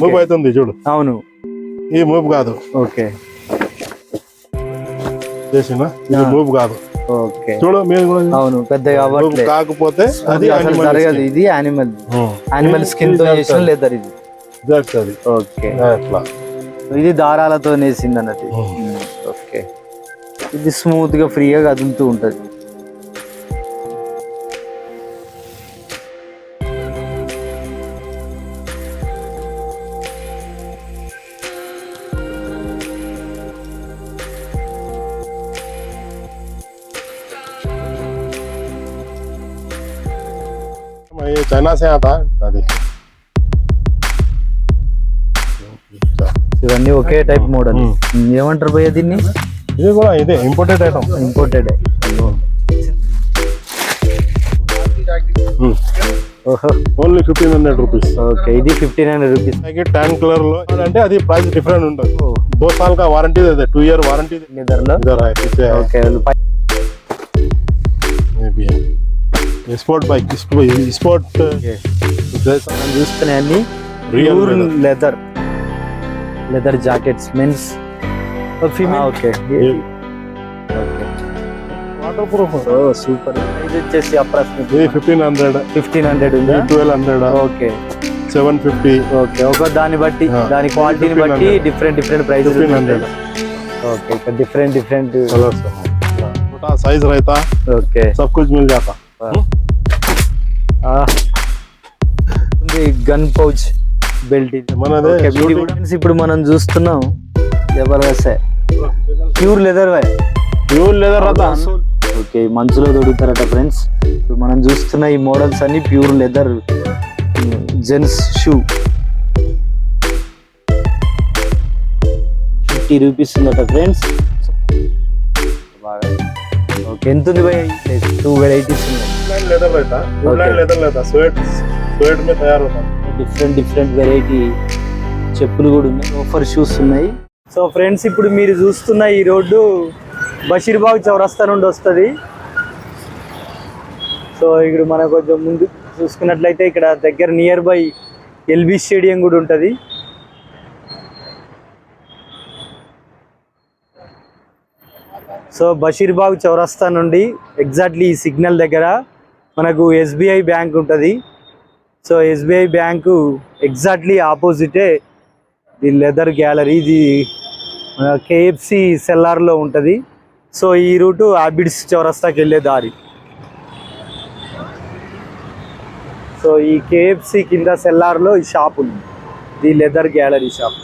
Move అవుతుంది చూడు. అవును, ఈ మూవ్ కాదు. ఓకే, చేసినా ఇది మూవ్ కాదు. ఓకే, చూడు మీరు కూడా. అవును, పెద్దగా కాకపోతే అది అసలు జరగదు. ఇది యానిమల్ స్కిన్ తో చేసిన లెదర్ ఇది జరుగుతుంది. ఓకే, అట్లా ఇది దారాలతో నేసింది అన్నట్టు. ఓకే, ఇది స్మూత్ గా ఫ్రీగా కదులుతూ ఉంటది. ये चाइना से आता है. ఇవన్నీ ఒకే టైప్ మోడల్. ఏమంటారు భయ్య దీన్ని? ఇది కూడా ఇదే imported item. Imported only 1500 rupees. Okay, ఇది 1500 రూపీస్. ట్యాన్ కలర్ లో అంటే అది ప్రైస్ డిఫరెంట్ ఉంటుంది. 2 साल का वारंटी देते, 2 year वारंटी इधर है. ओके, स्पोर्ट बाइक, स्पोर्ट చూస్తున్నాయి అన్ని real leather jackets, men's female. Okay, water proof. ఓ సూపర్. ఇది వచ్చేసి అప్రాక్సిమేట్లీ 1500 ఉంది, 1200. ఓకే, 750. ఓకే, ఒక దాన్ని బట్టి దాని క్వాలిటీని బట్టి డిఫరెంట్ ప్రైస్. 1500. ఓకే, ఇక్కడ డిఫరెంట్ कलर्स छोटा साइज रहता. ओके, सब कुछ मिल जाता. గన్ పౌచ్ బెల్ట్ ఇప్పుడు మనం చూస్తున్నాం. Jabardasth, pure leather. ఓకే, మంచులో దొరుకుతారట ఫ్రెండ్స్. ఇప్పుడు మనం చూస్తున్న ఈ మోడల్స్ అన్ని pure leather gents shoe. 50 rupees ఉందట ఫ్రెండ్స్. ఓకే, ఎంత ఉంది భయ్? 2 varieties ఉన్నాయి. డిఫరెంట్ వెరైటీ చెప్పులు కూడా ఉన్నాయి, లోఫర్ షూస్ ఉన్నాయి. సో ఫ్రెండ్స్, ఇప్పుడు మీరు చూస్తున్న ఈ రోడ్డు బషీర్బాగ్ చౌరస్తా నుండి వస్తుంది. సో ఇక్కడ మనం కొంచెం ముందు చూసుకున్నట్లయితే ఇక్కడ దగ్గర నియర్ బై ఎల్బీ స్టేడియం కూడా ఉంటుంది. సో బషీర్బాగ్ చౌరస్తా నుండి ఎగ్జాక్ట్లీ ఈ సిగ్నల్ దగ్గర మనకు ఎస్బీఐ బ్యాంక్ ఉంటుంది. సో ఎస్బీఐ బ్యాంకు ఎగ్జాక్ట్లీ ఆపోజిటే ది లెదర్ గ్యాలరీ. ఇది కేఎఫ్సి సెల్లార్లో ఉంటుంది. సో ఈ రూటు ఆబిడ్స్ చౌరస్తాకి వెళ్ళే దారి. సో ఈ కేఎఫ్సి కింద సెల్లార్లో ఈ షాప్ ఉంది, the leather gallery shop.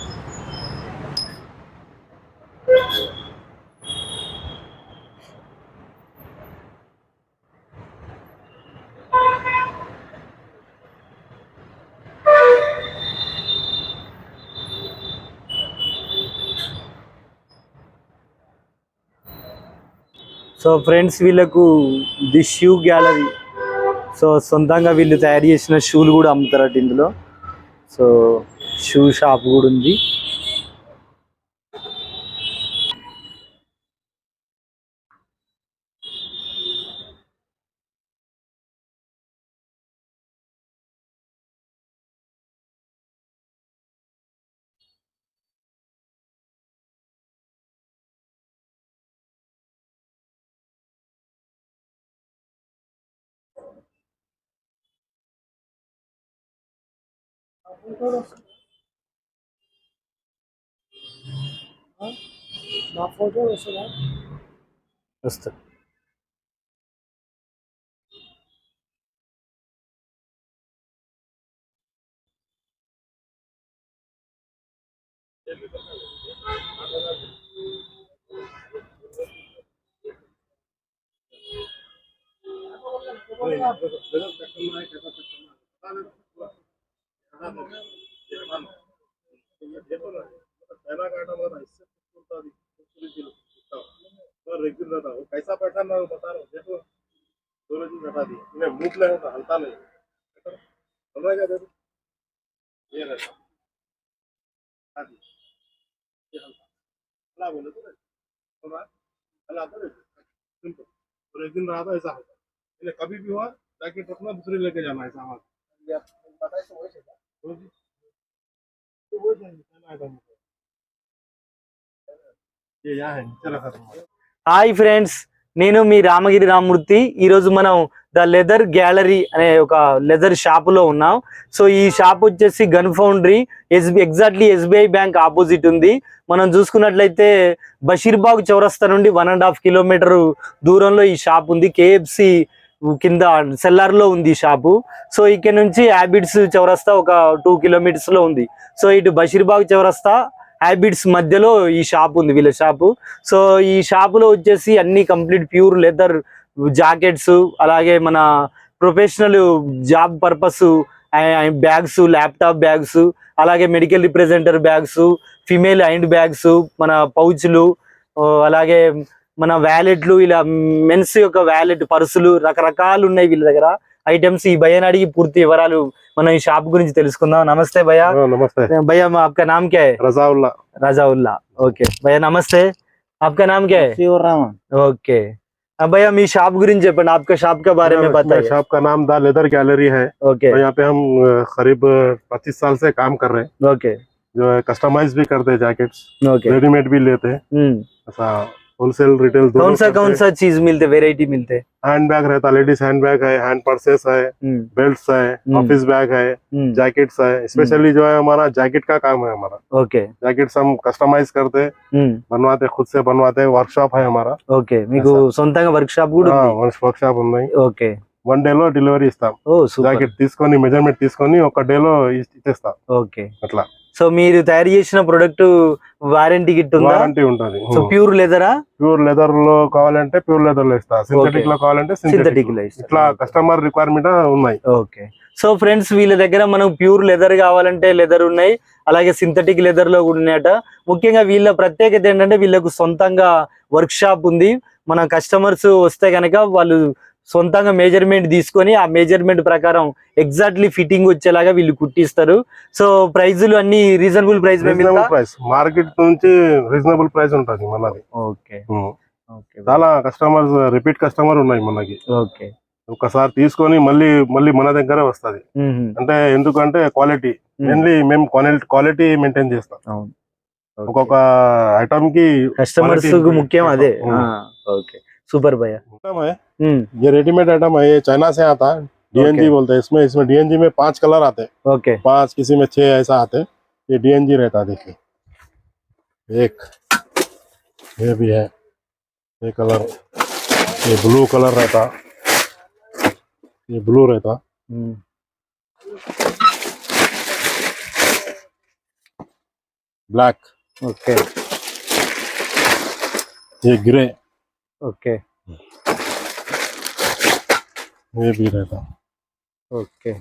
So friends, వీళ్ళకు ది షూ గ్యాలరీ. సో సొంతంగా వీళ్ళు తయారు చేసిన షూలు కూడా అమ్ముతారట ఇందులో. సో షూ షాప్ కూడా ఉంది. వస్తుంది. रेगुलर रहता वो कैसा पैटर्न मैं बता रहा हूँ. देखो दोनों चीज हटा दी, इन्हें मूव नहीं होता, हलता नहीं. चल रहा है क्या? देखो ये रहता हटा दी, ये हल्का हला बोले तो चल रहा है, हला तो सिंपल. और एक दिन रहा था ऐसा होता. इन्हें कभी भी हुआ जैकेट रखना, दूसरे लेके जाना ऐसा हाथ. ये यहाँ है नीचे रखा था। హాయ్ ఫ్రెండ్స్, నేను మీ రామగిరి రామమూర్తి. ఈరోజు మనం ద లెదర్ గ్యాలరీ అనే ఒక లెదర్ షాపులో ఉన్నాం. సో ఈ షాప్ వచ్చేసి gun foundry exactly SBI bank opposite ఉంది. మనం చూసుకున్నట్లయితే బషీర్బాగ్ చౌరస్తా నుండి 1.5 కిలోమీటర్ దూరంలో ఈ షాప్ ఉంది. కేఎఫ్సి కింద సెల్లార్ లో ఉంది ఈ షాపు. సో ఇక్కడ నుంచి హ్యాబిట్స్ చౌరస్తా ఒక 2 కిలోమీటర్స్ లో ఉంది. సో ఇటు బషీర్బాగ్ చౌరస్తా హ్యాబిట్స్ మధ్యలో ఈ షాప్ ఉంది, వీళ్ళ షాపు. సో ఈ షాపులో వచ్చేసి అన్ని కంప్లీట్ ప్యూర్ లెదర్ జాకెట్స్, అలాగే మన professional job purpose bags, laptop bags, అలాగే medical representative bags, female hand bags, మన పౌచ్లు, అలాగే మన వ్యాలెట్లు, ఇలా మెన్స్ యొక్క వ్యాలెట్, పర్సులు, రకరకాలు ఉన్నాయి వీళ్ళ దగ్గర ఐటమ్స్. ఈ భయ్యని అడిగి పూర్తి వివరాలు మనం ఈ షాప్ గురించి తెలుసుకుందాం. నమస్తే భయ్యా. नमस्ते भैया आपका नाम क्या है? रजाउल्ला। राजाउल्ला. ओके भैया नमస్తే. आपका नाम क्या है? शिवराम। ओके. अब भैया మీ షాప్ గురించి చెప్పండి. आपका शॉप के बारे में बताइए. शॉप का नाम द लेदर गैलरी है। ओके और यहाँ पे हम करीब 25 साल से काम कर रहे हैं। ओके जो है कस्टमाइज भी करते हैं जैकेट्स, ओके. रेडीमेड भी लेते हैं। ऐसा होलसेल रिटेल कौन सा चीज मिलते, वेराइटी मिलते? हैंड बैग रहता, लेडीज हैंड बैग है, हैंड पर्सेस है, बेल्ट्स है, ऑफिस बैग है, जैकेट्स है। स्पेशली जो है हमारा जैकेट का काम है हमारा। ओके जैकेट्स हम कस्टमाइज करते, बनवाते, खुद से बनवाते। वर्कशॉप है हमारा। ఓకే. మీకు సొంతంగా వర్క్ షాప్ కూడా ఉంది? వర్క్షాప్ ఉన్నాయి. ఓకే. 1 day లో డెలివరీ ఇస్తాం. ఓ సూపర్. జాకెట్ తీసుకొని మెజర్మెంట్ తీసుకొని 1 day లో ఇచ్చేస్తాం. ఓకే. అట్లా. సో మీరు తయారు చేసిన ప్రొడక్ట్ వారంటీ గిట్ ఉందా? వారంటీ ఉంటది. సో ప్యూర్ లెదరా? ప్యూర్ లెదర్ లో కావాలంటే ప్యూర్ లెదర్ లో ఇస్తా, సింథటిక్ లో కావాలంటే సింథటిక్ లో ఇస్తా. ఇట్లా కస్టమర్ రిక్వైర్మెంట్ ఉన్నాయి. ఓకే. సో ఫ్రెండ్స్, వీళ్ళ దగ్గర మనం ప్యూర్ లెదర్ కావాలంటే లెదర్ ఉన్నాయి, అలాగే సింథటిక్ లెదర్ లో కూడా ఉన్నాయట. ముఖ్యంగా వీళ్ళ ప్రత్యేకత ఏంటంటే వీళ్ళకు సొంతంగా వర్క్ షాప్ ఉంది. మన కస్టమర్స్ వస్తే కనుక వాళ్ళు సొంతంగా మెజర్మెంట్ తీసుకొని ఆ మెజర్మెంట్ ప్రకారం ఎగ్జాక్ట్లీ ఫిట్టింగ్ వచ్చేలాగా వీళ్ళు కుట్టిస్తారు. సో ప్రైజులు అన్ని రీజనబుల్ ప్రైస్ ప్రైస్, మార్కెట్ నుంచి రీజనబుల్ ప్రైస్ ఉంటుంది మనది. ఓకే. చాలా కస్టమర్స్, రిపీట్ కస్టమర్ ఉన్నాయి మనకి. ఓకే. ఒకసారి తీసుకొని మళ్ళీ మళ్ళీ మన దగ్గరే వస్తది. అంటే ఎందుకంటే క్వాలిటీ, మెయిన్లీ మేము క్వాలిటీ మెయింటైన్ చేస్తాం. ఒక్కొక్క ఐటమ్ కి కస్టమర్స్ ముఖ్యం అదే. ఓకే सुपर भैया. है ये रेडीमेड आइटम है। ये चाइना से आता है, डीएनजी बोलते हैं। इसमें डीएनजी में 5 कलर आते हैं। ओके. 5, किसी में 6 ऐसा आते हैं। ये डीएनजी रहता है, देखिए। एक ये भी है, ये कलर, ये ब्लू कलर रहता, ये ब्लू रहता, ब्लैक। ओके. ये ग्रे। ओके. ये भी रहता। ओके.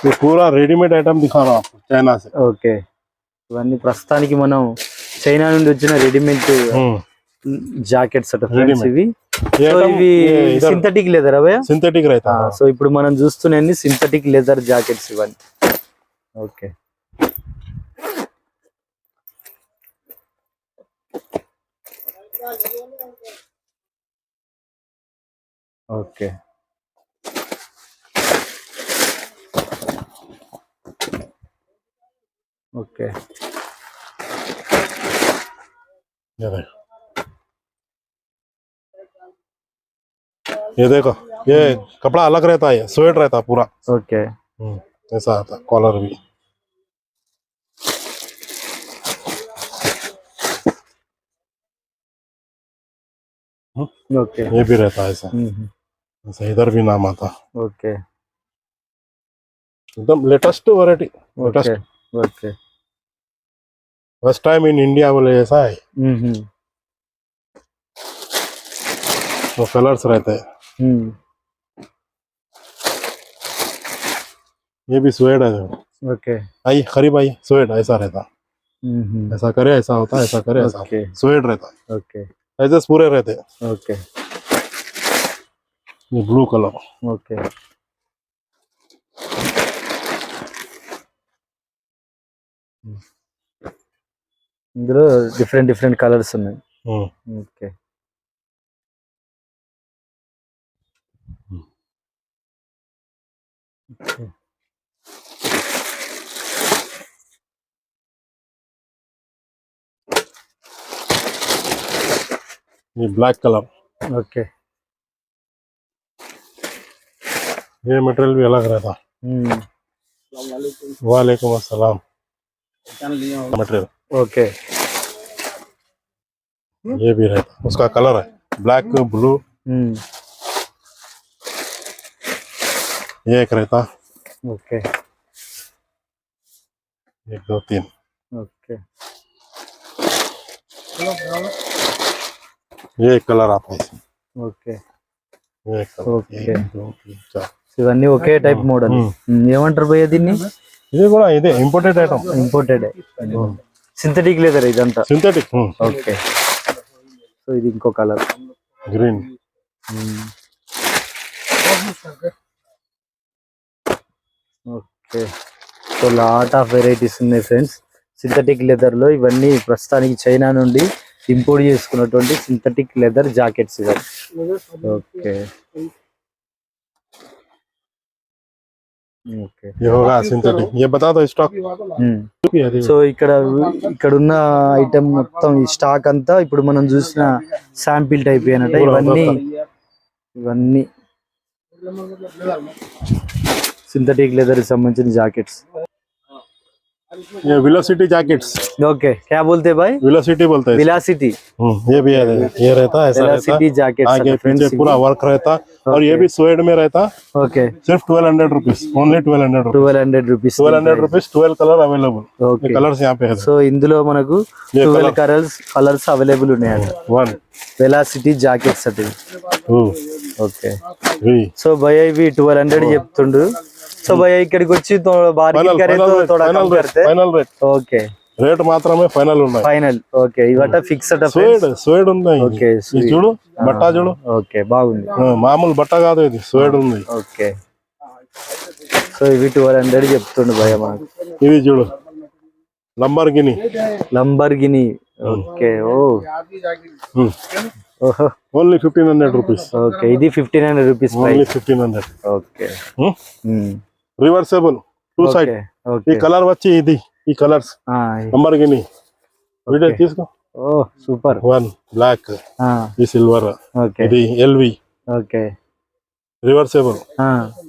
ये पूरा रेडीमेड आइटम दिखा रहा हूँ आपको, चाइना से. ఓకే. ఇవన్నీ ప్రస్తుతానికి మనం చైనా నుండి వచ్చిన రెడీమేడ్ జాకెట్స్ అట ఫ్రెండ్స్ ఇవి. సో ఇవి సింథటిక్ లెదర్ అవే? సింథటిక్ रहता. సో ఇప్పుడు మనం చూస్తున్నది సింథటిక్ లెదర్ జాకెట్స్ ఇవన్నీ. ఓకే. ओके. ओके. ये देखो, ये कपड़ा अलग रहता है, स्वेट रहता पूरा. ओके. ऐसा आता, कॉलर भी. ओके. ये भी रहता है ऐसा. ऐसा इधर भी नाम आता. ओके. एकदम latest variety. Okay. Okay. First time in India बोले ऐसा है. वो कलर्स रहते हैं. ये भी स्वेड है. ओके. आई खरीब आई, स्वेड ऐसा रहता. ऐसा करे ऐसा होता, ऐसा करे ऐसा. स्वेड रहता. ओके. ऐसे पूरे रहते. ओके. ये ब्लू कलर. ओके. ఇందులో డిఫరెంట్ కలర్స్ ఉన్నాయి. ఓకే. ये ब्लैक कलर, ఓకే ये मटेरियल भी अलग रहता। वालेकुम अस्सलाम। मटेरियल ఓకే ये भी रहता, उसका कलर है ब्लैक ब्लू। ये एक रहता, ఓకే 1 2 3। ఓకే ये एक कलर आता है इसमें। ఓకే ये एक कलर, ఓకే 1 2 3 4। ఇవన్నీ ఒకే టైప్ మోడల్ ఏమంటారు భయ్య దీన్ని ఇది కూడా ఇదే imported item, imported synthetic leather ఇదంతా సింథటిక్। ఓకే సో ఇది ఇంకో colour green. Okay so lot of varieties ఉన్నాయి ఫ్రెండ్స్ సింథటిక్ లెదర్ లో ఇవన్నీ ప్రస్తుతానికి చైనా నుండి ఇంపోర్ట్ చేసుకున్నటువంటి సింథటిక్ లెదర్ జాకెట్స్ ఇవన్నీ ఓకే ఓకే ये होगा सिंथेटिक। ये बता दो स्टॉक। సో ఇక్కడ ఉన్న ఐటమ్ మొత్తం ఈ స్టాక్ అంతా ఇప్పుడు మనం చూసిన శాంపిల్ టైప్ ఏనట ఇవన్నీ సింథటిక్ లెదర్ కి సంబంధించిన జాకెట్స్ ये वेलोसिटी जैकेट्स। ఓకే क्या बोलते भाई वेलोसिटी बोलते हैं। विलासिटी ये भी है, ये रहता है, ऐसा रहता विलासिटी है, जैकेट्स आगे पीछे पूरा वर्क रहता। और ये भी स्वेड में रहता, ఓకే सिर्फ 1200 rupees, only 1200 rupees. 1200 rupees 1200 rupees, 12 colour available. Okay colours यहाँ पे है। సో ఇందులో మనకు ये 12 కలర్స్ అవైలబుల్ ఉన్నాయండి 1 వెలాసిటీ జాకెట్స్ అది 2 ఓకే 3। సో భయ ఇవి 1200 చెప్తుండు సో భయ ఇక్కడికి వచ్చి బార్గెన్ करे तो थोड़ा कम करते फाइनल रेट, ఓకే రేట్ మాత్రమే ఫైనల్ ఉన్నాయి। ఫైనల్ ఓకే ఇవట ఫిక్స్డ్ స్వేడ్ ఉంది। ఓకే ఇది చూడు, బట్ట చూడు, ఓకే బాగుంది మామూలు బట్ట కాదు, ఇది స్వేడ్ ఉంది। ఓకే సో ఇవి 1200 చెప్తుండు భయ మనకు ఇది చూడు, లంబర్గిని ఓకే ఓహో ఓన్లీ 1500 రూపీస్। ఓకే ఇది 1500 rupees only 1500। Okay reversible 2 side. ఈ కలర్ వచ్చి ఇది, ఈ కలర్స్ లంబర్గిని వీడియో తీసుకో। ఓ సూపర్ 1 బ్లాక్, ఈ సిల్వర్, ఓకే ఇది ఎల్వి, ఓకే రివర్సబుల్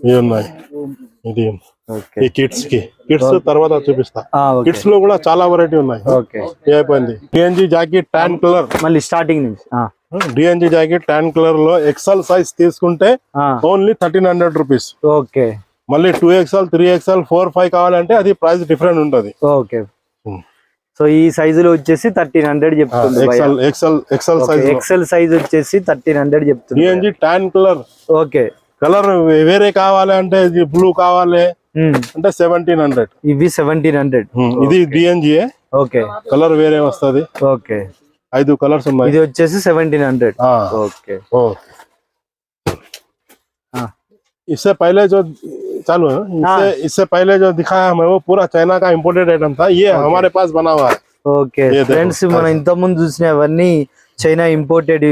ఇవి ఉన్నాయి। ఇది ఓకే ఈ కిడ్స్ తర్వాత చూపిస్తా। ఓకే కిడ్స్ లో కూడా చాలా వెరైటీ ఉన్నాయి। ఓకే ఏ అయిపోయింది డిఎన్జీ జాకెట్ tan కలర్, మళ్ళీ స్టార్టింగ్ నుంచి డిఎన్జీ జాకెట్ tan కలర్ లో ఎక్సెల్ సైజ్ తీసుకుంటే ఓన్లీ 1300 రూపీస్। ఓకే మళ్ళీ 2XL 3XL 4 5 కావాలంటే అది ప్రైస్ డిఫరెంట్ ఉంటది। ఓకే సో ఈ సైజులో వచ్చేసి 1300 చెప్తుంది ఎక్సెల్ సైజ్, ఎక్సెల్ సైజ్ వచ్చేసి 1300 చెప్తుంది డిఎన్జీ tan కలర్। ఓకే కలర్ వేరే కావాలి అంటే బ్లూ కావాలి అంటే 1700। ఇవి 1700 ఇది డిఎన్జీ ఓకే కలర్ వేరే వస్తది। ఓకే 5 కలర్స్ ఉన్నాయి। ఇది వచ్చేసి 1700 ఓకే इससे पहले जो चालू है ना, इससे पहले जो दिखाया हमें वो पूरा चाइना का इम्पोर्टेड आइटम था। ये हमारे पास बना हुआ है। ఓకే ఫ్రెండ్స్ మనం ఇంత ముందు చూసినవన్నీ చైనా ఇంపోర్టెడ్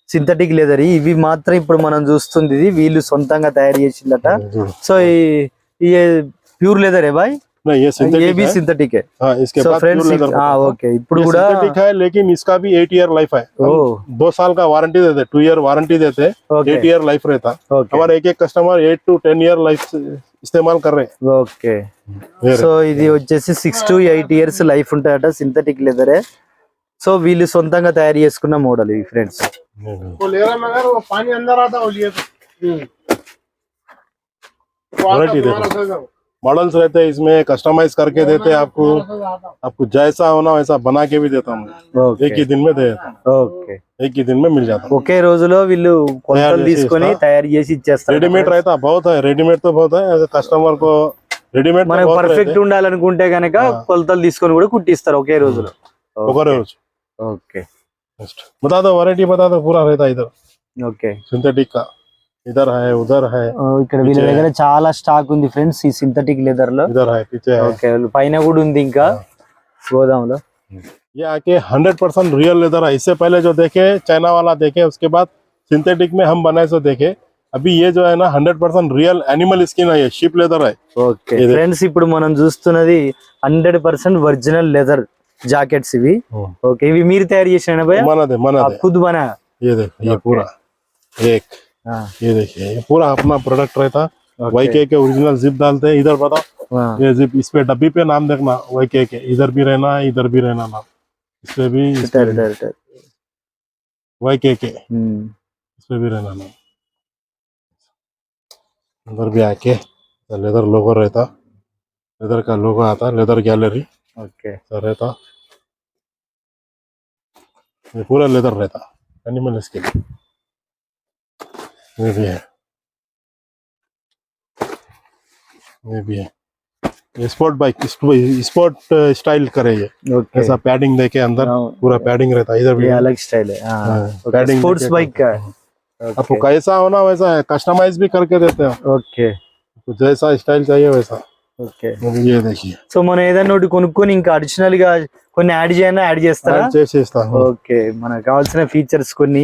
సింథటిక్ లెదర్, ఇవి మాత్రం ఇప్పుడు మనం చూస్తుంది ఇది వీళ్ళు సొంతంగా తయారు చేసిందట। సో ఈ ప్యూర్ లెదర్ ఏ బాయ్ नहीं, ये सिंथेटिक ये भी है। सिंथेटिक है। हाँ, इसके so बाद फ्रेंड्स प्योर लेदर ओके ఇప్పుడు కూడా सिंथेटिक है, लेकिन इसका भी 8 ईयर लाइफ है। 2 साल का वारंटी देते, 2 ईयर वारंटी देते, 8 ईयर लाइफ रहता। हमारे एक कस्टमर 8 to 10 ईयर लाइफ इस्तेमाल कर रहे हैं। ఓకే సో ఇది వచ్చేసి 6 to 8 ఇయర్స్ లైఫ్ ఉంటాయట సింథటిక్ లెదర్। సో వీళ్ళు సొంతంగా తయారు చేసుకున్న మోడల్ ఇవి ఫ్రెండ్స్। पानी अंदर आता मॉडल्स रहते हैं इसमें, कस्टमाइज करके देते हैं आपको जैसा होना वैसा बना के भी देता हूँ। एक ही दिन में दे देता हूँ, ఓకే एक ही दिन में मिल जाता है। ఒకే రోజులో వీళ్ళు కొలతలు తీసుకొని తయారు చేసి ఇచ్చేస్తారు। रेडीमेड रहता बहुत है, रेडीमेड तो बहुत है। कस्टमर को रेडीमेड మనకు పర్ఫెక్ట్ ఉండాలనుకుంటే గనక కొలతలు తీసుకొని కూడా కుట్టిస్తారు ఒకే రోజులో। ఓకే बता दो वैरायटी, बता दो पूरा रहता है इधर। ఓకే सिंथेटिक का इधर है, उधर है, ఇక్కడ వీళ్ళ దగ్గర చాలా స్టాక్ ఉంది ఫ్రెండ్స్ ఈ సింథటిక్ లెదర్ లో। इधर है, पीछे है। ఓకే పైన కూడా ఉంది ఇంకా గోదాంలో। ये आके 100% रियल लेदर है। इससे पहले जो देखे चाइना वाला देखे, उसके बाद सिंथेटिक में हम बनाए सो देखे। अभी ये जो है ना 100% रियल एनिमल स्किन है, शिप लेदर है। ఓకే ఫ్రెండ్స్ ఇప్పుడు మనం చూస్తున్నది 100% ఒరిజినల్ లెదర్ జాకెట్స్ ఇవి. ఓకే, ఇవి మీరు తయారు చేసిన భయ్యా? మనదే మనదే खुद बना? ये देखो ये पूरा एक हाँ ये देखिए ये पूरा अपना प्रोडक्ट रहता YK के ओरिजिनल जिप डालते हैं इधर बताओ हाँ ये जिप इस पे डब्बी पे नाम देखना YK के इधर भी रहना है इधर भी रहना नाम इस पे भी YK के इस पे भी रहना नाम अंदर भी आके लेदर लोगो रहता लेदर का लोगो आता लेदर गैलरी ओके रहता ये पूरा लेदर रहता एनिमल स्किन ये भी है ये भी है ये स्पोर्ट बाइक स्पोर्ट स्टाइल करे ये ओके ऐसा पैडिंग देके अंदर पूरा पैडिंग रहता है इधर भी ये अलग स्टाइल है। पैडिंग स्पोर्ट्स बाइक का है। आपको कैसा होना वैसा है कस्टमाइज भी करके देते हैं ఓకే आपको जैसा स्टाइल चाहिए वैसा ఓకే ये देखिए సో మనం ఏదైనా ఒకటి కొనుక్కొని ఇంకా అడిషనల్ గా కొన్ని యాడ్ చేయనా యాడ్ చేస్తారా? చేసేస్తా ఓకే, మనకు కావాల్సిన ఫీచర్స్ కొన్ని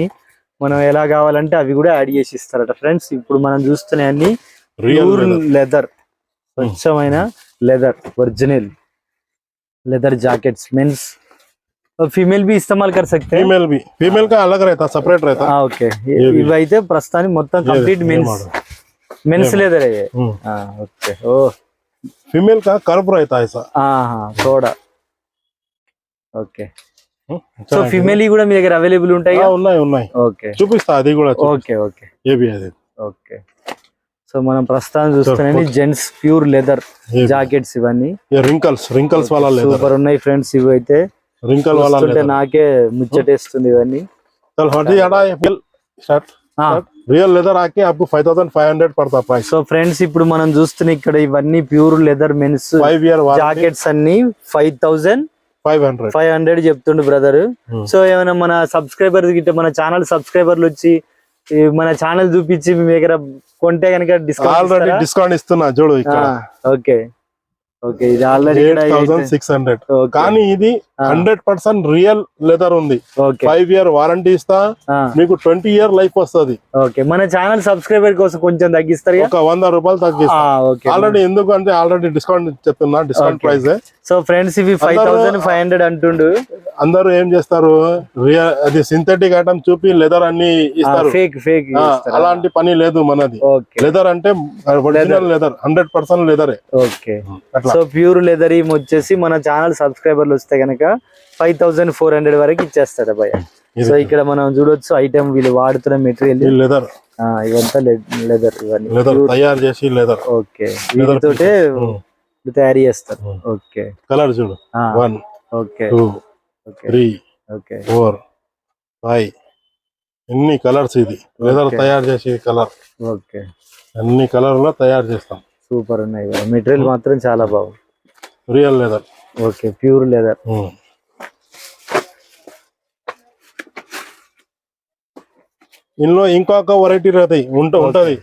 మనం ఎలా కావాలంటే అవి కూడా యాడ్ చేసి ఇస్తారట ఫ్రెండ్స్. ఇప్పుడు మనం చూస్తున్నాయి అన్ని ప్యూర్ లెదర్, స్వచ్ఛమైన leather, original leather jackets men's और फीमेल भी इस्तेमाल कर सकते हैं? फीमेल का अलग रहता सेपरेट रहता ఓకే, ఇవైతే ప్రస్తుతానికి మొత్తం కంప్లీట్ मेंस लेदर है ये। ఓకే ఓ फीमेल का कर्व रहता है ऐसा थोड़ा ఓకే. సో ఫీమేల్ కూడా మీ దగ్గర అవైలబుల్ ఉంటాయి? ఉన్నాయి ఉన్నాయి ఓకే చూపిస్తా అది కూడా ఓకే ఓకే ये भी है ఓకే. సో మనం ప్రస్తుతం చూస్తున్నాం జెంట్స్ ప్యూర్ లెదర్ జాకెట్స్ ఇవన్నీ. ये रिंकल्स वाला लेदर సూపర్ ఉన్నాయి ఫ్రెండ్స్. ఇవి అయితే रिंकल वाला लेदर నాకే ముచ్చటేస్తుంది ఇవన్నీ. चल हटी हटा स्टार्ट रियल लेदर आके आपको 5500 पड़ता प्राइस. సో ఫ్రెండ్స్ ఇప్పుడు మనం చూస్తున్న ఇక్కడ ఇవన్నీ pure leather men's 5 year jackets అన్ని 5500 చెప్తుండు బ్రదర్. సో ఏమైనా మన సబ్స్క్రైబర్ గిట్ట మన ఛానల్ సబ్స్క్రైబర్లు వచ్చి మన ఛానల్ చూపించి మీ దగ్గర కొంటే కనుక ఆల్రెడీ డిస్కౌంట్ ఇస్తున్నా చూడు ఇక్కడ. ఓకే ఓకే, ఇది ఆల్రెడీ 8600 కానీ ఇది 100% రియల్ లెదర్ ఉంది. 5 year వారంటీ ఇస్తా మీకు 20 year లైఫ్ వస్తుంది. ఓకే, మన ఛానల్ సబ్స్క్రైబర్ కోసం కొంచెం తగ్గిస్తారు? ఒక 100 రూపాయలు తగ్గిస్తా ఆల్రెడీ. ఎందుకంటే ఆల్రెడీ డిస్కౌంట్ చెప్తున్నా, డిస్కౌంట్ ప్రైస్. సో ఫ్రెండ్స్ ఇవి 5500 అంటుండు. అందరూ ఏం చేస్తారు రియల్ అది సింథటిక్ ఐటమ్ చూపి లెదర్ అన్ని ఇస్తారు. ఫేక్ అలాంటి పని లేదు మనది. లెదర్ అంటే ఒరిజినల్ లెదర్ 100% లెదరే. ఓకే, సో ప్యూర్ లెదర్ వచ్చేసి మన ఛానల్ సబ్స్క్రైబర్లు వస్తే కనుక 5400 వరకు ఇచ్చేస్తాడు భయ్య. సో ఇక్కడ మనం చూడొచ్చు ఐటమ్ వీళ్ళు వాడుతున్న మెటీరియల్ లెదర్, ఇవంతా లెదర్, ఇవన్నీ లెదర్ తయారు చేసి లెదర్. ఓకే, వీటితోటే తయారు చేస్తారు. ఓకే, కలర్ చూడు 1 ఓకే 2 ఓకే 3 ఓకే 4 5 ఎన్ని కలర్స్ ఇది లెదర్ తయారు చేసి కలర్. ఓకే, అన్ని కలర్ లో తయారు చేస్తాం. సూపర్ ఉన్నాయి మెటీరియల్ మాత్రం చాలా బాగుంది. Real leather. Okay, pure leather. ఇందులో ఇంకొక వెరైటీ रहती ఉంటది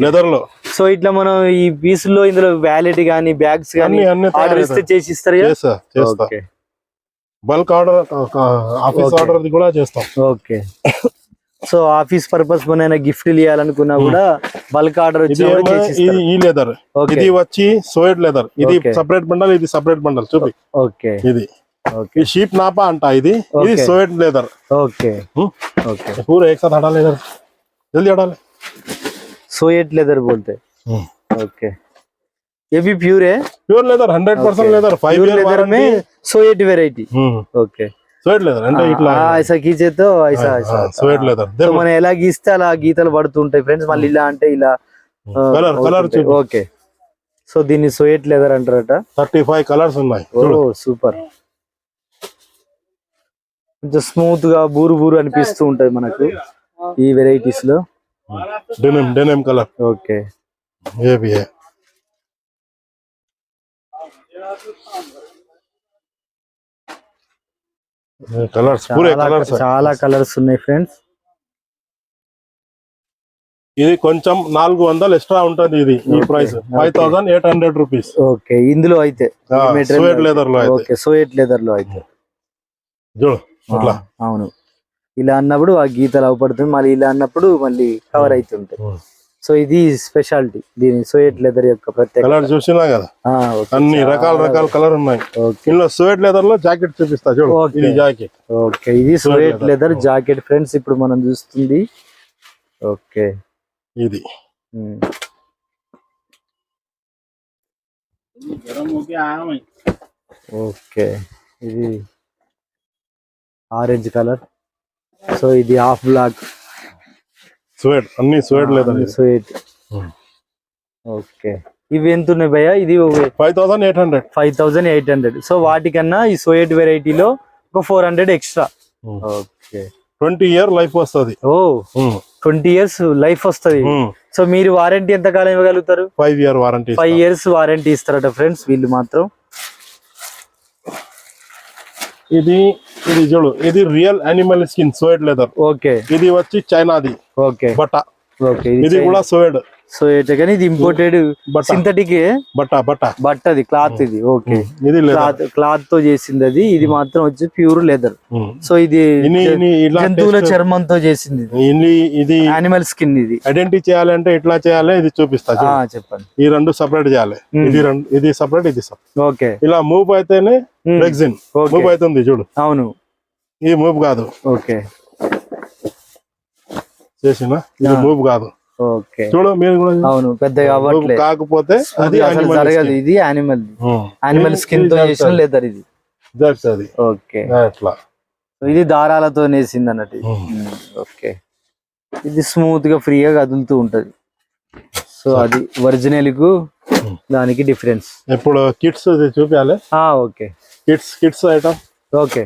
లెదర్ లో. సో ఇట్లా మనం ఈ పీస్ లో ఇందులో వ్యాలెట్ గానీ బ్యాగ్స్ గానీ ఆర్డర్ ఇస్తే చేసి ఇస్తారు? చేస్తా. బల్క్ ఆర్డర్ ఆఫీస్ ఆర్డర్ కూడా చేస్తాం. ఓకే, సో ఆఫీస్ పర్పస్ మన గిఫ్ట్ ఇవ్వాలనుకున్నా కూడా బల్క్ ఆర్డర్ వచ్చి ఈ లెదర్ ఇది వచ్చి సోయడ్ లెదర్. ఇది సెపరేట్ బండల్, ఇది సెపరేట్ బండల్ చూపి. ఓకే, ఇది షీప్ నాపా అంట. ఇది సోయడ్ लेदर. ओके ओके, पूरा एक साथ हटा लेदर, जल्दी हटा ले. सोएट लेदर बोलते. ओके, ये भी प्योर है? Pure leather 100% leather. 5 year leather में सोएट वेराइटी. ओके, सोएट लेदर అంటే ఇట్లా ऐसा खींचे तो ऐसा सोएट लेदर. సో మనం ఎలా గీస్తే అలా గీతలు పడుతుంటాయి ఫ్రెండ్స్. మళ్ళీ ఇలా అంటే ఇలా కలర్. ఓకే, సో దీన్ని సోయట్ లెదర్ అంటారట. 35 కలర్స్ ఉన్నాయి. ఓ సూపర్. కొంచెం స్మూత్ గా బూరు అనిపిస్తూ ఉంటది మనకు ఈ వెరైటీస్ లో. Denim colour. ओके, ये भी है. కలర్స్ పూరే కలర్స్ చాలా కలర్స్ ఉన్నాయి ఫ్రెండ్స్. ఇది కొంచెం 400 ఎక్స్ట్రా ఉంటది. ఇది ఈ ప్రైస్ 5800 రూపీస్. ఓకే, ఇందులో అయితే సోయట్ లెదర్ లో అయితే. ఓకే, సోయట్ లెదర్ లో అయితే చూడు అట్లా. అవును, ఇలా అన్నప్పుడు ఆ గీతలు అవపడుతుంది, మళ్ళీ ఇలా అన్నప్పుడు మళ్ళీ కవర్ అవుతుంటాయి. సో ఇది స్పెషాలిటీ దీని సోయట్ లెదర్ యొక్క ప్రత్యేక కలర్ చూసినా కదా, అన్ని రకాల రకాల కలర్ ఉన్నాయి. ఇందులో సోయట్ లెదర్ లో జాకెట్ చూపిస్తా చూడు. ఇది జాకెట్. ఓకే, ఇది సోయట్ లెదర్ జాకెట్ ఫ్రెండ్స్ ఇప్పుడు మనం చూస్తుంది. ఓకే, ఇది ఓకే, ఇది ఆరెంజ్ కలర్. సో ఇది హాఫ్ బ్లాక్ స్వెట్, అన్ని స్వెట్ లెదర్. స్వెట్. ఓకే, ఇవి ఎంత ఉన్నాయి భయ్యా? ఇది 5800. 5800. సో వాటికన్నా ఈ సోయట్ వెరైటీలో ఒక 400 ఎక్స్ట్రా. ఓకే, 20 ఇయర్ లైఫ్ వస్తుంది. ఓ 20 ఇయర్స్ లైఫ్ వస్తుంది. సో మీరు వారంటీ ఎంత కాలం ఇవ్వగలుగుతారు? 5 ఇయర్ వారంటీ. 5 ఇయర్స్ వారంటీ ఇస్తారట ఫ్రెండ్స్ వీళ్ళు మాత్రం. ఇది చూడు, ఇది రియల్ యానిమల్ స్కిన్ సోయట్ లెదర్. ఓకే, ఇది వచ్చి చైనాది. ఓకే, బట్ట. ఓకే, ఇది కూడా సోయట్. సోయట్ కానీ ఇది ఇంపోర్టెడ్ సింథటిక్ బట్ట అది క్లాత్. ఇది ఓకే, ఇది క్లాత్ తో చేసింది అది. ఇది మాత్రం వచ్చి ప్యూర్ లెదర్. సో ఇది జంతువుల చర్మంతో చేసింది. ఇది యానిమల్ స్కిన్. ఇది ఐడెంటిఫై చేయాలంటే ఎట్లా చేయాలి ఇది చూపిస్తా. చెప్పండి. ఈ రెండు సెపరేట్ చేయాలి. ఇది సెపరేట్, ఇది సెపరేట్. ఓకే, ఇలా మూవ్ అయితేనే రెగ్జిన్ మూవ్ అవుతుంది చూడు. అవును, ఈ మూవ్ కాదు. ఓకే, చేసిన ఇది మూవ్ కాదు. ఓకే, చూడు మీరు కూడా. అవును, పెద్దగా కాకపోతే అది జరగదు. ఇది యానిమల్ స్కిన్ తో చేసిన లెదర్ ఇది. అది ఓకే, అట్లా. ఇది దారాలతో నేసింది అన్నట్టు. ఓకే, ఇది స్మూత్ గా ఫ్రీగా కదులుతూ ఉంటది. సో అది ఒరిజినల్ కు దానికి డిఫరెన్స్. ఇప్పుడు కిడ్స్ చూపించాలి. Okay, kids item. Okay,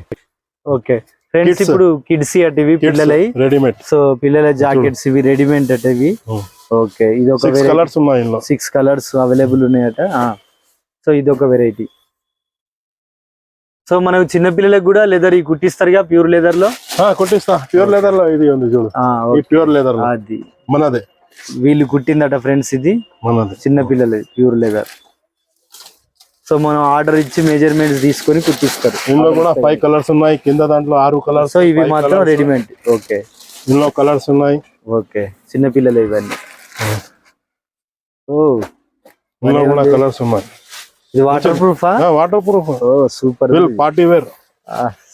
okay friends, ఇప్పుడు కిడ్స్ అటివి పిల్లలై రెడీమేడ్. సో పిల్లల జాకెట్స్ ఇవి రెడీమేడ్ అటవి. ఓకే, ఇది ఒక 6 కలర్స్ ఉన్నాయి. 6 కలర్స్ అవైలబుల్ ఉన్నాయట. సో ఇది ఒక వెరైటీ. సో మనకు చిన్న పిల్లలకు కూడా లెదర్ కుట్టిస్తారుగా ప్యూర్ లెదర్ లో. కుట్టిస్తా. ప్యూర్ లెదర్ లో ఇది ఉంది చూడు. ప్యూర్ లెదర్ అది మనదే. వీళ్ళు కుట్టిందట ఫ్రెండ్స్. ఇది మనది చిన్న పిల్లలది ప్యూర్ లెదర్. సో మనం ఆర్డర్ ఇచ్చి మెజర్మెంట్స్ తీసుకొని కుట్టిస్తారు. ఇందులో కూడా 5 కలర్స్ ఉన్నాయి. కింద దాంట్లో 6 కలర్స్. సో ఇవి మాత్రం రెడీమేడ్. ఓకే, ఇందులో కలర్స్ ఉన్నాయి. ఓకే, చిన్న పిల్లలు ఇవన్నీ. ఇందులో కూడా కలర్స్ ఉన్నాయి. ఇది waterproof. Waterproof. Super. Party wear.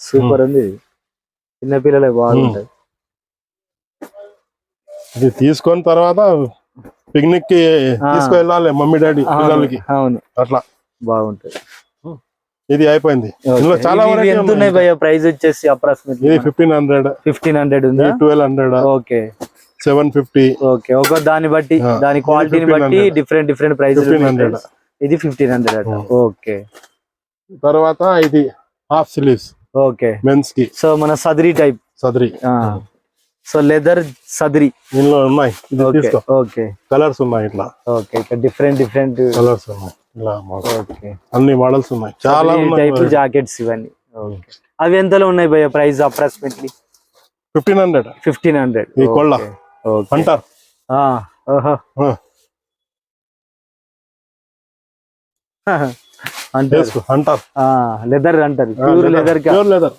Super ఉంది. చిన్న పిల్లలే బాగుంటాయి. ఇది తీసుకొని తర్వాత పిక్నిక్ కి తీసుకెళ్ళాలి మమ్మీ డాడీ పిల్లలకి. అవును, అట్లా బాగుంటది. ఇది అయిపోయింది. ఇందులో చాలా ఎంత ఉన్నాయి భయ్యా? ప్రైస్ వచ్చేసి అప్రాక్సిమేట్లీ ఇది 1500 ఉందా? 1200. ఓకే, 750. ఓకే, ఒక దాన్ని బట్టి దాని క్వాలిటీని బట్టి డిఫరెంట్ ప్రైస్. 1500. ఇది 1500 అట. ఓకే, తర్వాత ఇది హాఫ్ స్లీవ్స్. ఓకే, మెన్స్ కి. సో మన సదరి టైప్. సదరి. సో లెదర్ సదరి ఇందులో ఉన్నాయి. ఓకే, కలర్స్ ఉన్నాయి. ఇట్లా ఓకే, డిఫరెంట్ కలర్స్ ఉన్నాయి. ఇలా అన్ని మోడల్స్ ఉన్నాయి. చాలా టైప్ జాకెట్స్ ఇవన్నీ. అవి ఎంతలో ఉన్నాయి భయ్య ప్రైస్ అప్రాక్సిమేట్లీ? 1500. ఈ కొళ్ళ అంటారు. అంటారు లెదర్ అంటారు. Pure leather.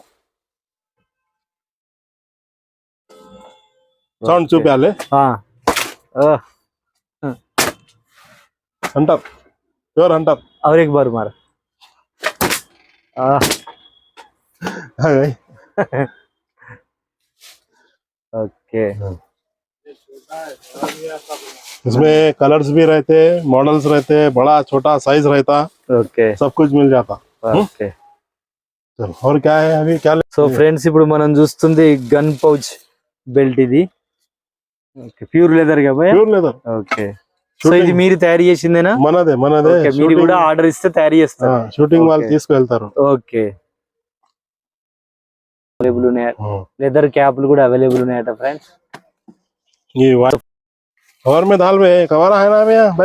సౌండ్ చూపించాలి. అంటారు ప్యూర్ అంటారు. और एक बार मार. ओके, इसमें कलर्स भी रहते, मॉडल्स रहते, बड़ा छोटा साइज रहता. ओके, सब कुछ मिल जाता. ओके, चलो और क्या है अभी क्या. సో ఫ్రెండ్స్ ఇప్పుడు మనం చూస్తుంది గన్ పౌచ్ బెల్ట్. ఇది ప్యూర్ లెదర్ గా భయ్యా? Pure leather. ఓకే, సో ఇది మీరు తయారు చేసిందేనా? మనదే. మీరు కూడా ఆర్డర్ ఇస్తే తయారు చేస్తారు. షూటింగ్ వాళ్ళు తీసుకెళ్తారు. ఓకే, అవైలబుల్ ఉన్నాయి. లెదర్ క్యాప్లు కూడా అవైలబుల్ ఉన్నాయట ఫ్రెండ్స్.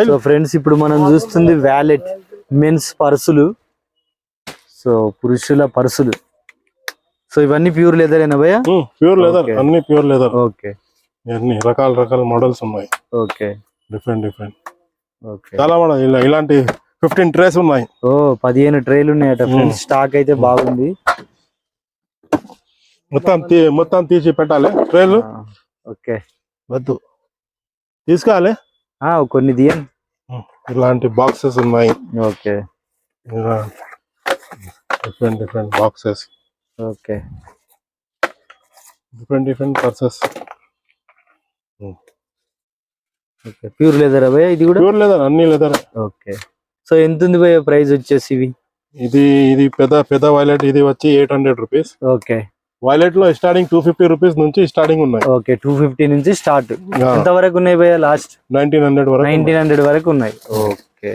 సో ఫ్రెండ్స్ ఇప్పుడు మనం చూస్తుంది వ్యాలెట్, మెన్స్ పర్సులు. సో పురుషుల పర్సులు. సో ఇవన్నీ ప్యూర్ లెదర్ ఏనా భయ్యా? ప్యూర్ లెదర్, అన్ని ప్యూర్ లెదర్. ఓకే, అన్ని రకాల మోడల్స్ ఉన్నాయి. Okay, different. చాలా మోడల్. ఇలాంటి 15 ట్రేస్ ఉన్నాయి. 15 ట్రేలు ఉన్నాయట ఫ్రెండ్స్. స్టాక్ అయితే బాగుంది. మొత్తం తీసి పెట్టాలి ట్రేలు. ఓకే, వద్దు తీసుకోవాలి. కొన్ని తీయండి. ఇలాంటి బాక్సెస్ ఉన్నాయి. ఓకే ఇలా different boxes, okay different purses. Okay pure leather భయ ఇది కూడా? ప్యూర్ లెదర్, అన్ని లెదర్. ఓకే సో ఎంత ఉంది భయ ప్రైస్ వచ్చేసి ఇవి? ఇది పెద్ద వైలెట్, ఇది వచ్చి 800 రూపీస్. ఓకే వైలెట్ లో స్టార్టింగ్ 250 రూపీస్ నుంచి స్టార్టింగ్ ఉన్నాయి. ఓకే 250 నుంచి స్టార్ట్. ఎంత వరకు ఉన్నాయి భయ? లాస్ట్ 1900 వరకు. 1900 వరకు ఉన్నాయి. ఓకే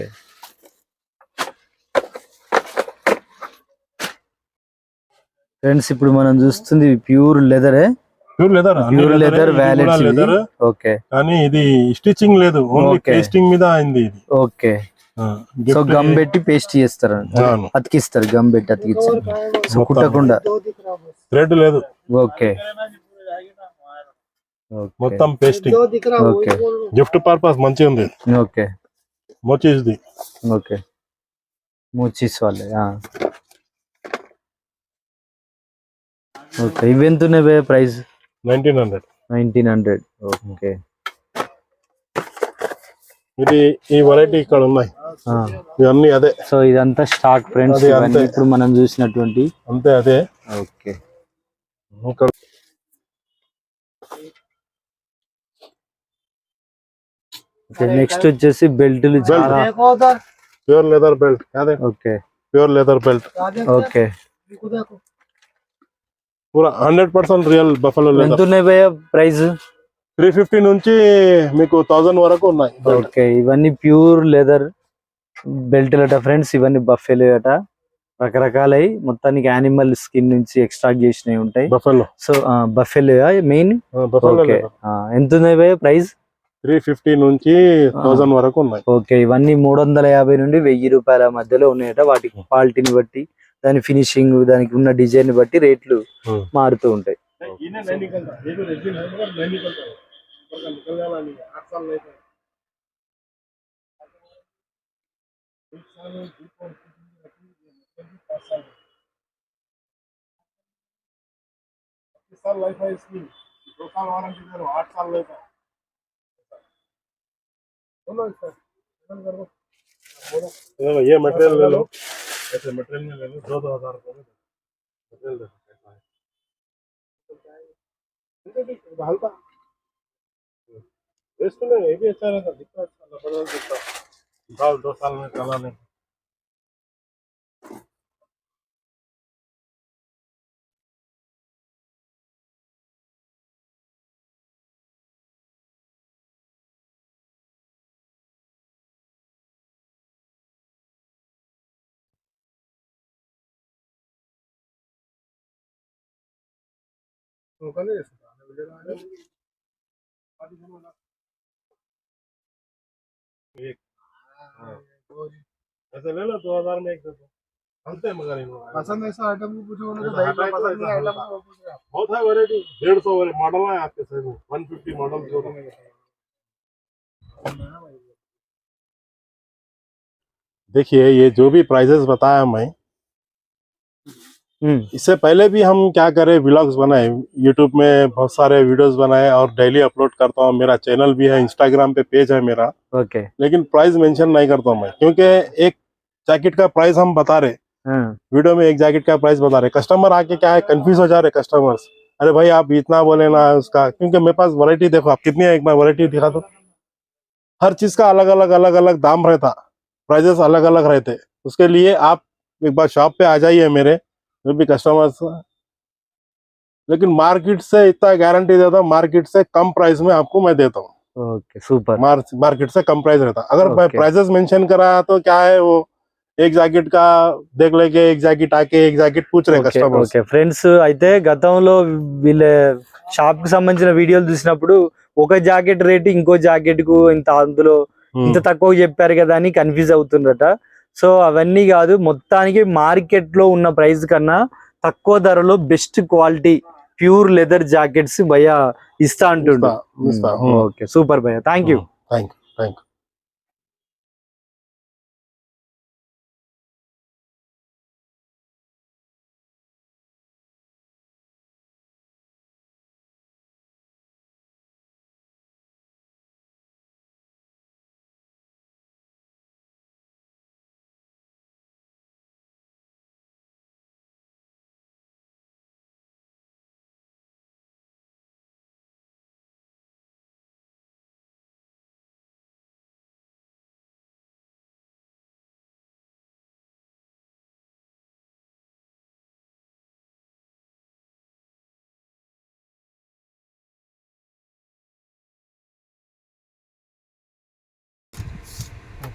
ఫ్రెండ్స్ ఇప్పుడు మనం చూస్తుంది ప్యూర్ లెదరే. Pure leather, pure leather wallet. Okay కానీ ఇది స్టిచింగ్ లేదు, ఓన్లీ పేస్టింగ్ మీద అయింది ఇది. ఓకే సో గమ్ పెట్టి పేస్ట్ చేస్తారు, అతికిస్తారు, గమ్ పెట్టి అతికిస్తారు. సో కుట్టకుండా థ్రెడ్ లేదు. ఓకే మొత్తం పేస్టింగ్. ఓకే గిఫ్ట్ పర్పస్ మంచిగా ఉంది. ఓకే మోచీస్ది. ఓకే మోచీస్ వాళ్ళే. ఓకే ఇవి ఎంత ఉన్నాయి ప్రైస్? 1900. ఓకే ఇది ఈ వెరైటీ ఇక్కడ ఉన్నాయి, ఇవన్నీ అదే. సో ఇదంతా స్టాక్ ఫ్రెండ్స్, ఇప్పుడు మనం చూసినటువంటి అంతే అదే. ఓకే ఇక్కడ నెక్స్ట్ వచ్చేసి బెల్ట్లు, చాలా ప్యూర్ లెదర్ బెల్ట్. అదే okay pure leather belt. Okay పూరా 100% రియల్ బఫెలో లెదర్. ఎంత ఉన్నాయి భయ్య ప్రైస్? 350 నుంచి మీకు 1000 వరకు ఉన్నాయి. ఓకే ఇవన్నీ ప్యూర్ లెదర్ బెల్ట్ అట ఫ్రెండ్స్, ఇవన్నీ బఫెలో అట, రకరకాలై మొత్తానికి యానిమల్ స్కిన్ నుంచి ఎక్స్ట్రాక్ట్ చేసినవి ఉంటాయి. Buffalo. So buffalo main. Okay ఎంత ఉన్నాయి భయ్య ప్రైస్? 350 నుంచి 1000 వరకు ఉన్నాయి. ఓకే ఇవన్నీ 350 నుండి 1000 రూపాయల మధ్యలో ఉన్నాయట. వాటి క్వాలిటీని బట్టి, దాని ఫినిషింగ్, దానికి ఉన్న డిజైన్ బట్టి రేట్లు మారుతూ ఉంటాయి. ये मटेरियल ले लो, ऐसे मटेरियल में ले लो, 2,000 रुपये में मटेरियल देखो कैसा है। हल्का वेस्ट नहीं, ये भी अच्छा रहता, दिखता अच्छा, जबरदस्त दिखता, 2 साल में चलाने। एक ऐसे ले लो, 2000 में एक दे दो, हंसते हैं मगर पसंद ऐसा आइटम को पूछो तो बहुत है वैरायटी, 150 मॉडल है आपके साथ में, 150 मॉडल जो देखिए। ये जो भी प्राइसेस बताया मैं, इससे पहले भी हम क्या करें, व्लॉग्स बनाए, यूट्यूब में बहुत सारे वीडियोस बनाए और डेली अपलोड करता हूँ। मेरा चैनल भी है, इंस्टाग्राम पे पेज है मेरा। ओके लेकिन प्राइस मेंशन नहीं करता हूँ मैं, क्योंकि एक जैकेट का प्राइस हम बता रहे, वीडियो में एक जैकेट का प्राइस बता रहे, कस्टमर आके क्या है कंफ्यूज हो जा रहे कस्टमर्स, अरे भाई आप इतना बोले ना उसका, क्योंकि मेरे पास वैरायटी देखो आप कितनी है, एक बार वैरायटी दिखा दो। हर चीज का अलग अलग दाम रहता, प्राइजेस अलग अलग रहते। उसके लिए आप एक बार शॉप पे आ जाइए मेरे, जो भी कस्टमर्स, लेकिन मार्केट से इतना गारंटी देता हूँ, मार्केट से कम प्राइस में आपको मैं देता हूँ। Okay super. मार्केट से कम प्राइस रहता, अगर प्राइसेस मेंशन करा तो क्या है, वो एक జాకెట్ కా देख लेके एक జాకెట్ आके एक జాకెట్ पूछ रहे కస్టమర్స్. ఓకే ఫ్రెండ్స్, అయితే గతంలో వీళ్ళ షాప్ కి సంబంధించిన వీడియోలు చూసినప్పుడు ఒక జాకెట్ రేట్ ఇంకో జాకెట్ కు ఇంత, అందులో ఇంత తక్కువ చెప్పారు కదా అని కన్ఫ్యూజ్ అవుతుండట. సో అవన్నీ కాదు, మొత్తానికి మార్కెట్ లో ఉన్న ప్రైస్ కన్నా తక్కువ ధరలో best quality pure leather jackets భయ్య ఇస్తా అంటుండు. ఓకే సూపర్ భయ్య, థ్యాంక్ యూ.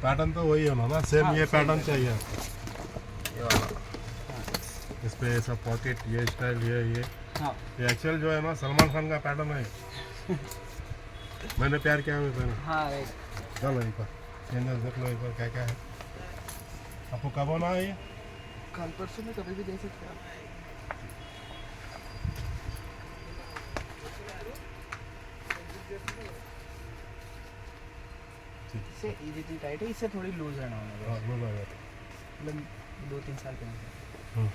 पैटर्न तो वही होना ना, सेम ये पैटर्न चाहिए आपको, ये वाला। इस पे ऐसा पॉकेट, ये स्टाइल, ये ये एक्चुअल जो है ना सलमान खान का पैटर्न है। मैंने प्यार किया में पहना। हाँ चलो एक बार चेंजेस देख लो एक बार क्या क्या है। आपको कब होना है ये? कल परसों में कभी भी दे सकते हैं इससे ये जितनी टाइट है इससे थोड़ी लूज रहना होगा, हाँ लो लगा मतलब 2-3 साल पहले।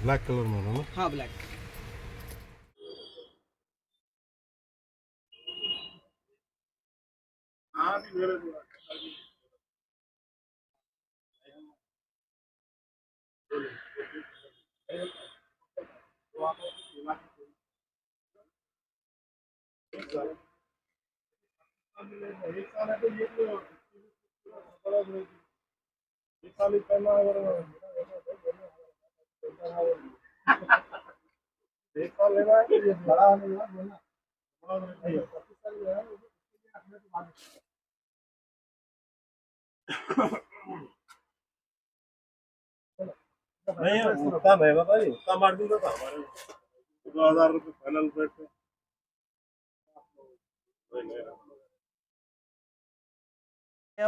ब्लैक कलर में होना ना। हाँ ब्लैक। हाँ मेरे एक साल है तो ये तो एक साल ही पहना अगर एक साल लेना है तो ये बड़ा नहीं है बोलना बड़ा नहीं है 25 साल जो है नहीं उतना नहीं बताइए, उतना मार्जिन था हमारे 2000 रुपये फाइनल रेट पे।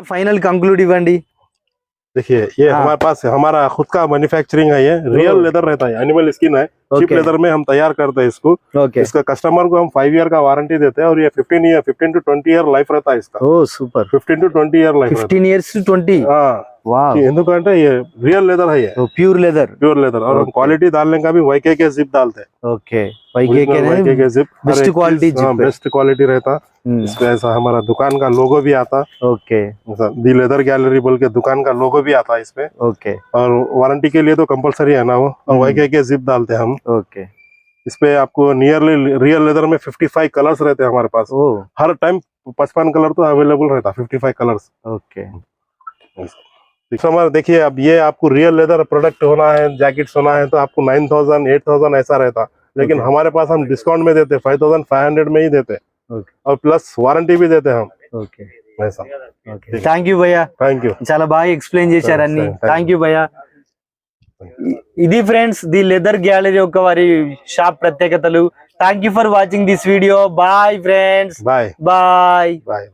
ఫైనల్ కంక్లూడ్ ఇవ్వండి. देखिए ये हाँ। हमारे पास हमारा खुद का मैन्युफैक्चरिंग है, ये रियल लेदर रहता है, एनिमल स्किन है, चीप Okay. लेदर में हम तैयार करते हैं इसको। ఓకే. इसका कस्टमर को हम 5 ईयर का वारंटी देते हैं और ये 15 to 20 ईयर लाइफ रहता है इसका। ఓ సూపర్. 15 to 20 ईयर लाइफ रहता 15 years to 20. है। हाँ వావ్. ఎందుకంటే ये रियल लेदर है, ये ప్యూర్ లెదర్. Pure leather. और हम Okay. क्वालिटी डालने का भी YK के जिप डालते हैं, ఓకే. వైకేకే YK के जिप बेस्ट क्वालिटी जिप है. बेस्ट क्वालिटी रहता। इसमें ऐसा हमारा दुकान का लोगो भी आता, ఓకే. दी लेदर गैलरी बोल के दुकान का लोगो भी आता है इसमें। ఓకే. और वारंटी के लिए तो कंपलसरी है ना वो, और YK के जिप डालते हैं हम। ఓకే. इस पे आपको नियरली रियल लेदर में 55 कलर्स रहते हैं हमारे पास। ఓ हर टाइम 55 कलर तो अवेलेबल रहता है, 55 कलर्स। ఓకే. कस्टमर देखिए, अब ये आपको रियल लेदर प्रोडक्ट होना है, जैकेट्स होना है तो आपको 9000 8000 ऐसा रहता, लेकिन Okay. हमारे पास हम डिस्काउंट में देते 5500 में ही देते, Okay. और प्लस वारंटी भी देते हम ఓకే. ऐसा। ఓకే. థ్యాంక్ యూ భయ్యా. Thank you. చాలా బాగా ఎక్స్ప్లెయిన్ చేశారు అన్ని. Thank you. థ్యాంక్ యూ భయ్యా. ఇది ఫ్రెండ్స్ ది లెదర్ గ్యాలరీ యొక్క వారి షాప్ ప్రత్యేకతలు. Thank you for watching this video. Bye friends. Bye bye. Bye.